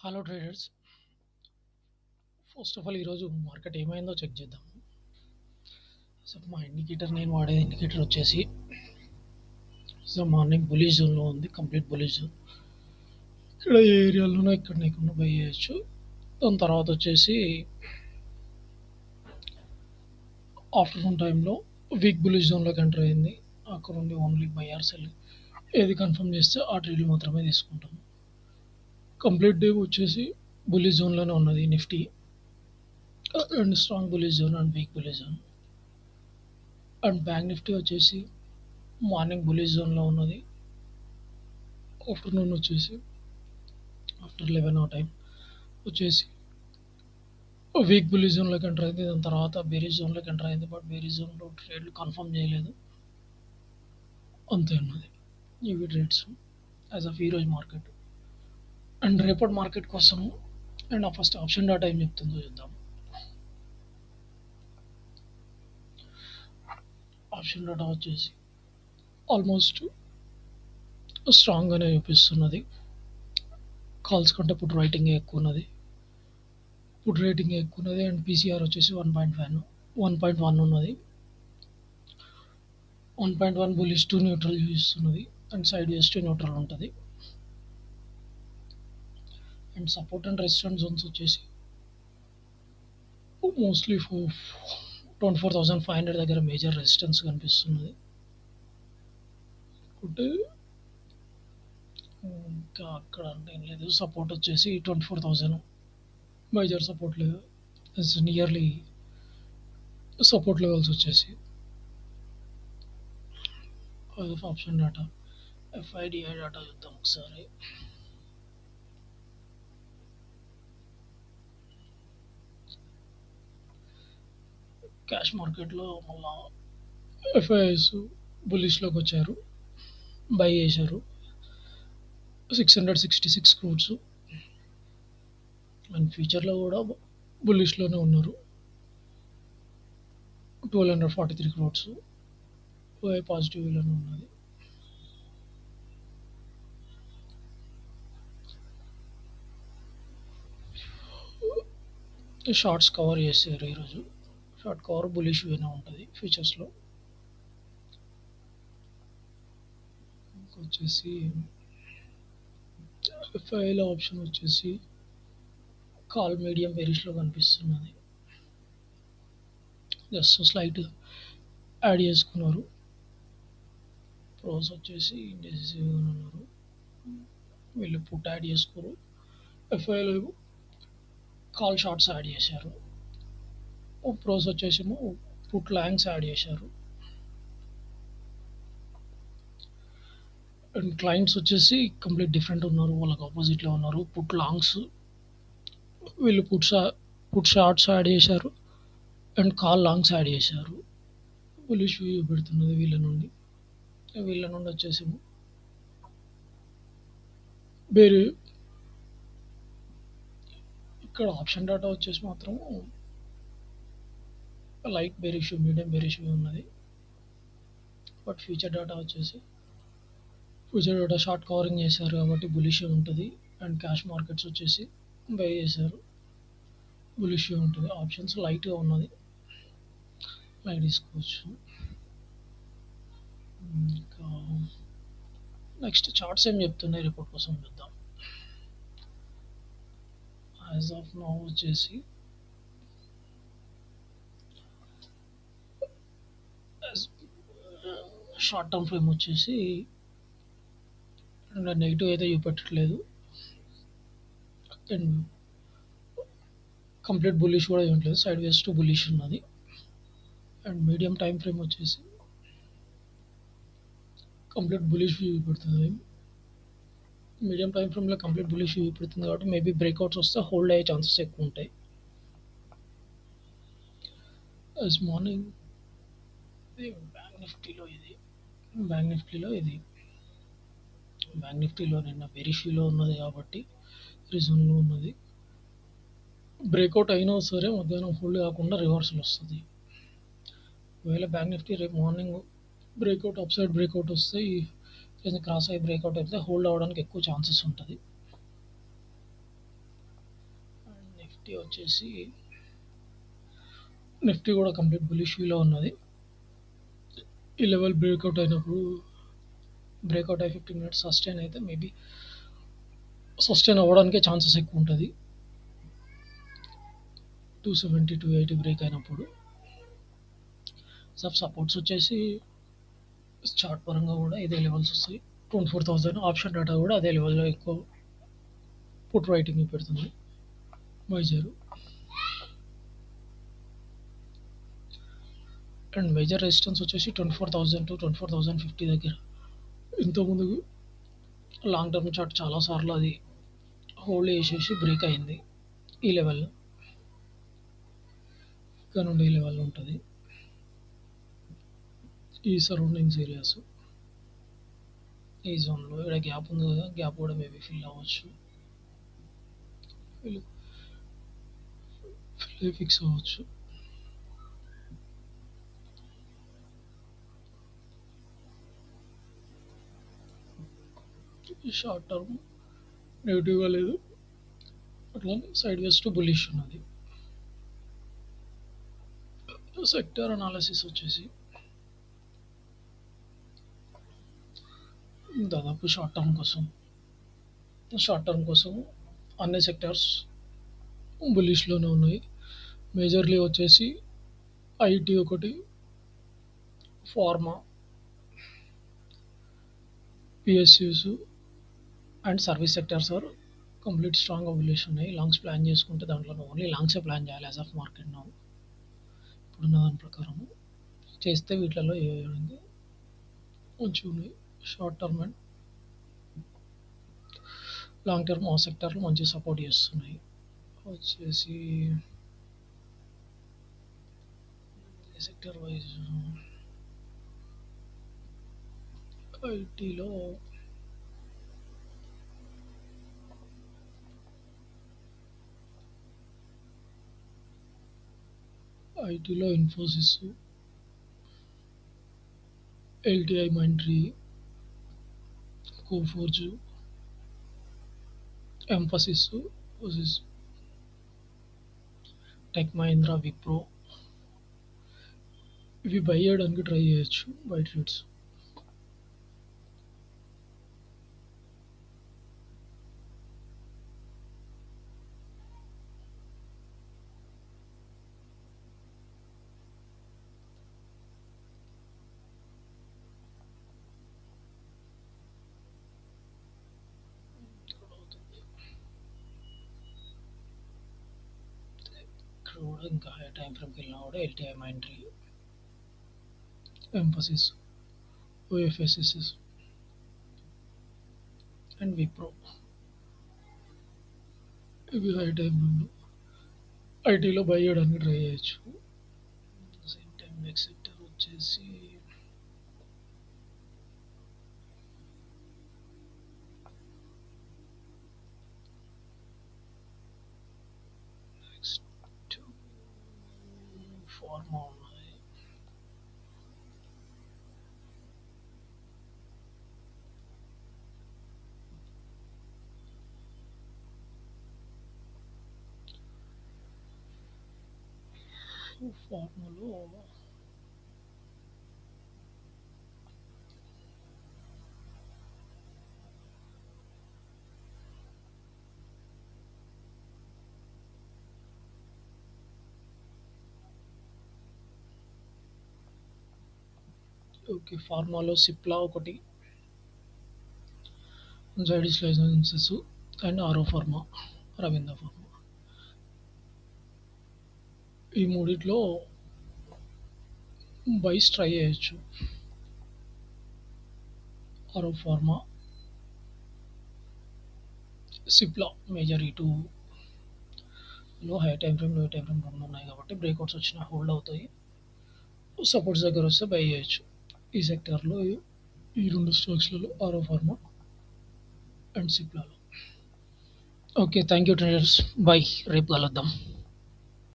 Hello traders. First of all ఈరోజు market ఏమైందో check చేద్దాం. సో మా నేను వాడే ఇండికేటర్ వచ్చేసి మార్నింగ్ బులిష్ జోన్లో ఉంది, కంప్లీట్ బులిష్ జోన్. ఇక్కడ ఏ ఏరియాలోనో ఇక్కడ నీకుండా బై చేయొచ్చు. దాని తర్వాత వచ్చేసి ఆఫ్టర్నూన్ టైంలో వీక్ బులిష్ జోన్లోకి ఎంటర్ అయింది. అక్కడ నుండి ఓన్లీ బై ఆర్ సెల్ ఏది కన్ఫర్మ్ చేస్తే ఆ ట్రేడ్లు మాత్రమే తీసుకుంటాం. కంప్లీట్ డే వచ్చేసి బులిష్ జోన్లోనే ఉన్నది Nifty, and strong bullish zone and weak bullish zone. And bank Nifty వచ్చేసి మార్నింగ్ బులిష్ జోన్లో ఉన్నది. ఆఫ్టర్నూన్ వచ్చేసి ఆఫ్టర్ 11 ఆ టైం వచ్చేసి వీక్ బులిష్ జోన్లోకి ఎంటర్ అయింది. దాని తర్వాత బేరిష్ జోన్లోకి ఎంటర్ అయింది. బట్ బేరిష్ జోన్లో ట్రేడ్లు కన్ఫర్మ్ చేయలేదు, అంతే ఉన్నది ఇవి ట్రేడ్స్ యాజ్ ఆఫ్ ఈరోజు మార్కెట్. అండ్ రేపటి మార్కెట్ కోసం అండ్ ఫస్ట్ ఆప్షన్ డాటా ఏం చెప్తుందో చూద్దాం. ఆప్షన్ డాటా వచ్చేసి ఆల్మోస్ట్ స్ట్రాంగ్గానే చూపిస్తున్నది. కాల్స్ కంటే పుట్ రైటింగ్ ఎక్కువ ఉన్నది, పుట్ రేటింగ్ ఎక్కువ ఉన్నది. అండ్ పీసీఆర్ వచ్చేసి 1.1 ఉన్నది. 1.1 బులిష్ టు న్యూట్రల్ చూపిస్తున్నది, and sideways to neutral ఉంటుంది. And support and resistance zones వచ్చేసి మోస్ట్లీ 24,500 దగ్గర మేజర్ రెసిస్టెన్స్ కనిపిస్తున్నది. అంటే ఇంకా అక్కడ అంటే ఏం లేదు. సపోర్ట్ వచ్చేసి 24,000 మేజర్ సపోర్ట్ లేదు, నియర్లీ సపోర్ట్ లెవెల్స్ వచ్చేసి ఆప్షన్ డాటా. ఎఫ్ఐడిఐ డాటా చూద్దాం ఒకసారి. క్యాష్ మార్కెట్లో మళ్ళా ఎఫ్ఐఎస్ బులిష్లోకి వచ్చారు, బై చేశారు 666 క్రోడ్స్. అండ్ ఫ్యూచర్లో కూడా బులిష్లోనే ఉన్నారు, 1243 క్రోడ్స్ పాజిటివ్ లోనే ఉన్నది. షార్ట్స్ కవర్ చేశారు ఈరోజు. షార్ట్ కవర్ బులిష్ వేనే ఉంటుంది ఫ్యూచర్స్లో. వచ్చేసి ఎఫ్ఐలో ఆప్షన్ వచ్చేసి కాల్ మీడియం బెరిష్లో కనిపిస్తున్నది. జస్ట్ స్లైట్ యాడ్ చేసుకున్నారు. ప్రోస్ వచ్చేసి ఇండెసిసివ్ ఉన్నారు, వీళ్ళు పుట్ యాడ్ చేసుకోరు. ఎఫ్ఐలో కాల్ షార్ట్స్ యాడ్ చేశారు. ప్రోస్ వచ్చేసేమో పుట్ లాంగ్స్ యాడ్ చేశారు. అండ్ క్లయింట్స్ వచ్చేసి కంప్లీట్ డిఫరెంట్ ఉన్నారు, వాళ్ళకి ఆపోజిట్లో ఉన్నారు. పుట్ లాంగ్స్ వీళ్ళు పుట్ షార్ట్స్ యాడ్ చేశారు, అండ్ కాల్ లాంగ్స్ యాడ్ చేశారు. బులిష్ వ్యూ పెడుతున్నది వీళ్ళ నుండి వచ్చేసేమో వేరే. ఇక్కడ ఆప్షన్ డాటా వచ్చేసి మాత్రం లైట్ బేరిష్ మీడియం బేరిష్ ఉన్నది. But future data short covering చేశారు కాబట్టి బులిష్ ఉంటుంది. అండ్ క్యాష్ మార్కెట్స్ వచ్చేసి బై చేశారు, బులిష్ ఉంటుంది. ఆప్షన్స్ లైట్గా ఉన్నది, లైట్ తీసుకోవచ్చు. ఇంకా నెక్స్ట్ చార్ట్స్ ఏం చెప్తున్నాయి రిపోర్ట్ కోసం చూద్దాం. యాజ్ ఆఫ్ నౌ వచ్చేసి షార్ట్ టర్మ్ ఫ్రేమ్ వచ్చేసి నెగిటివ్ అయితే చూపెట్టట్లేదు, అండ్ కంప్లీట్ బులిష్ కూడా ఇవ్వట్లేదు, సైడ్ వేస్ టు బులిష్ ఉన్నది. అండ్ మీడియం టైం ఫ్రేమ్ వచ్చేసి కంప్లీట్ బులిష్ వ్యూ పెడుతుంది. మీడియం టైం ఫ్రేమ్లో కంప్లీట్ బులిష్ వ్యూ పెడుతుంది కాబట్టి మేబీ బ్రేక్అవుట్స్ వస్తే హోల్డ్ అయ్యే ఛాన్సెస్ ఎక్కువ ఉంటాయి. యాజ్ మార్నింగ్ బ్యాంక్ నిఫ్టీలో నిన్న బెరిష్లో ఉన్నది కాబట్టి రీజన్లో ఉన్నది. బ్రేక్అవుట్ అయినా సరే మధ్యాహ్నం హోల్డ్ కాకుండా రివర్సల్ వస్తుంది. ఒకవేళ బ్యాంక్ నిఫ్టీ రేపు morning breakout up side breakout వస్తే క్రాస్ అయ్యి బ్రేక్అవుట్ అయితే హోల్డ్ అవ్వడానికి ఎక్కువ ఛాన్సెస్ ఉంటుంది. నిఫ్టీ వచ్చేసి నిఫ్టీ కూడా కంప్లీట్ బులిష్ వ్యూలో ఉన్నది. ఈ లెవెల్ బ్రేక్అవుట్ అయినప్పుడు బ్రేక్అవుట్ అయ్యి 15 మినిట్స్ సస్టైన్ అయితే మేబీ సస్టైన్ అవ్వడానికే ఛాన్సెస్ ఎక్కువ ఉంటుంది. 270 280 బ్రేక్ అయినప్పుడు సపోర్ట్స్ వచ్చేసి చార్ట్ పరంగా కూడా ఇదే లెవెల్స్ వస్తాయి. 24,000 ఆప్షన్ డేటా కూడా అదే లెవెల్లో ఎక్కువ పుట్ రైటింగ్ పెడుతుంది మేజర్. అండ్ మేజర్ రెసిస్టెన్స్ వచ్చేసి 24,000 టు 24,050 దగ్గర. ఇంతకుముందు లాంగ్ టర్మ్ చార్ట్ చాలాసార్లు అది హోల్డ్ చేసేసి బ్రేక్ అయింది ఈ లెవెల్లో. ఇక్కడ నుండి ఈ లెవెల్లో ఉంటుంది ఈ సరౌండింగ్స్ ఏరియాస్. ఈ జోన్లో ఇక్కడ గ్యాప్ ఉంది కదా, గ్యాప్ కూడా మేబీ ఫిల్ అవ్వచ్చు, ఫిక్స్ అవ్వచ్చు. షార్ట్ టర్మ్ నెగిటివ్గా లేదు, అట్లానే సైడ్ వేస్ టు బులిష్ ఉన్నది. సెక్టర్ అనాలిసిస్ వచ్చేసి దాదాపు షార్ట్ టర్మ్ కోసం అన్ని సెక్టార్స్ బులిష్లోనే ఉన్నాయి. మేజర్లీ వచ్చేసి ఐటీ ఒకటి, pharma, PSUs and service sectors are complete స్ట్రాంగ్గా బులిష్ ఉన్నాయి. లాంగ్స్ ప్లాన్ చేసుకుంటే దాంట్లో ఓన్లీ లాంగ్సే ప్లాన్ చేయాలి యాజ్ ఆఫ్ మార్కెట్ నౌ. ఇప్పుడున్న దాని ప్రకారం చేస్తే వీటిలలో ఏమైంది మంచిగా ఉన్నాయి. Short term and long term ఆ సెక్టార్లో మంచి సపోర్ట్ చేస్తున్నాయి. వచ్చేసి సెక్టర్ వైజ్ ఐటీలో ఇన్ఫోసిస్, ఎల్టీఐ మైంట్రీ, కోఫోర్జ్, ఎంఫసిస్, టెక్ మహీంద్రా, విప్రో ఇవి బై చేయడానికి ట్రై చేయొచ్చు బై ట్రేడ్స్. ఇక్కడ కూడా ఇంకా హై టైం ఫ్రేమ్కి వెళ్ళినా కూడా ఎల్టీఐ మైంట్రీ, ఎంఫసిస్, ఓఎఫ్ఎస్ఎస్ఎస్ అండ్ విప్రో ఇవి హై టైం ఐటీలో బై చేయడానికి ట్రై చేయొచ్చు. సేమ్ టైం నెక్స్ట్ సెక్టర్ వచ్చేసి నెక్స్ట్ ఫార్మా ఉన్నాయి. ఫార్మాలో ఫార్మాలో సిప్లా ఒకటి, జైడిస్ లైసెన్సెస్ అండ్ ఆరో ఫార్మా, రవీంద్ర ఫార్మా. ఈ మూడిట్లో బైస్ ట్రై చేయొచ్చు. ఆరో ఫార్మా, సిప్లా మేజర్ ఈ టూలో హై టైం ఫ్రేమ్ లో టైం ఫ్రేమ్ రెండు ఉన్నాయి కాబట్టి బ్రేక్అవుట్స్ వచ్చినా హోల్డ్ అవుతాయి. సపోర్ట్స్ దగ్గర వస్తే బై చేయొచ్చు. ఈ సెక్టార్లో ఈ రెండు స్టాక్స్లలో ఆరో ఫార్మా అండ్ సిప్లాలో. Okay, thank you traders. Bye, రేపు కలుద్దాం.